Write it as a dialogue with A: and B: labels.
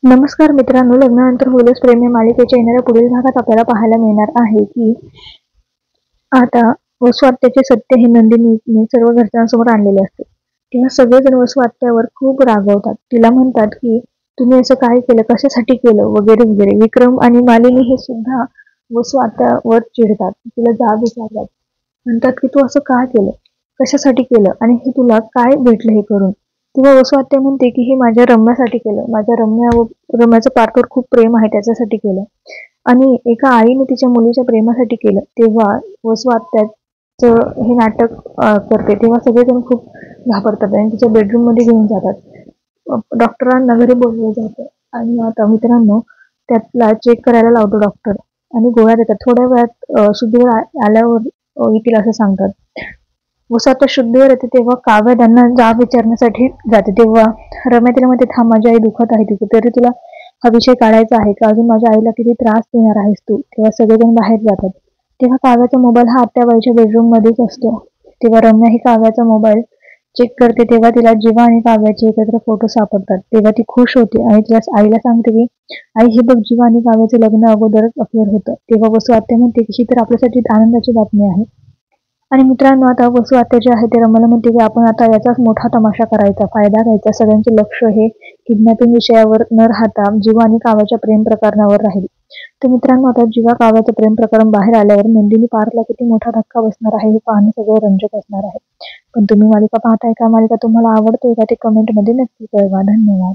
A: नमस्कार मित्रांनो, लग्नानंतर होईलच प्रेम या मालिकेच्या येणाऱ्या पुढील भागात आपल्याला पाहायला मिळणार आहे की आता वसू आत्याचे सत्य हे नंदिनीने सर्व घरच्यांसमोर आणलेले असते. तेव्हा सगळेजण वसू आत्यावर खूप रागवतात. तिला म्हणतात की तुम्ही असं काय केलं, कशासाठी केलं वगैरे वगैरे. विक्रम आणि मालिनी हे सुद्धा वसू आत्यावर चिडतात. तिला जाब विचारतात. म्हणतात की तू असं का केलं, कशासाठी केलं आणि हे तुला काय भेटलं हे करून. तेव्हा वसू आत्या म्हणते की हे माझ्या रम्यासाठी केलं. माझ्या रम्याचं पार्थवर खूप प्रेम आहे, त्याच्यासाठी केलं. आणि एका आईने तिच्या मुलीच्या प्रेमासाठी केलं. तेव्हा वसू आत्याचं हे नाटक करते. तेव्हा सगळेजण खूप घाबरतात आणि तिच्या बेडरूम मध्ये घेऊन जातात. डॉक्टरांना घरी बोलवलं जातं आणि आता मित्रांनो त्यातला चेक करायला लावतो डॉक्टर आणि गोळ्या देतात. थोड्या वेळात शुद्धीवर आल्यावर येतील असं सांगतात. वसू आता शुद्धीवर येते तेव्हा काव्य त्यांना जाब विचारण्यासाठी जाते. तेव्हा रम्या तिला म्हणते, थांब, माझी आई दुखत आहे तिथे, तरी तुला हा विषय काढायचा आहे का? अजून माझ्या आईला किती त्रास देणार आहेस तू? तेव्हा सगळेजण बाहेर जातात. तेव्हा काव्याचा मोबाईल हा आत्याबाईच्या बेडरूम मध्येच असतो. तेव्हा रम्या ही काव्याचा मोबाईल चेक करते. तेव्हा तिला जीवा आणि काव्याचे एकत्र फोटो सापडतात. तेव्हा ती खुश होते आणि तिला आईला सांगते की आई, हे बघ, जीवा आणि काव्याचे लग्न अगोदरच अफेअर होतं. तेव्हा वसू आत्या म्हणते की ही तर आपल्यासाठी आनंदाची बातमी आहे. आणि मित्रांनो आता वसू आत्या जे आहे ते रम्याला म्हणते की आपण आता याचाच मोठा तमाशा करायचा, फायदा घ्यायचा. सगळ्यांचे लक्ष हे किडनॅपिंग विषयावर न राहता जीवा आणि काव्याच्या प्रेम प्रकरणावर राहील. तर मित्रांनो आता जीवा काव्याचं प्रेम प्रकरण बाहेर आल्यावर नंदिनी पार्थला किती मोठा धक्का बसणार आहे हे पाहणं सगळं रंजक असणार आहे. पण तुम्ही मालिका पाहताय का? मालिका तुम्हाला आवडते का? ते कमेंटमध्ये नक्की कळवा. धन्यवाद.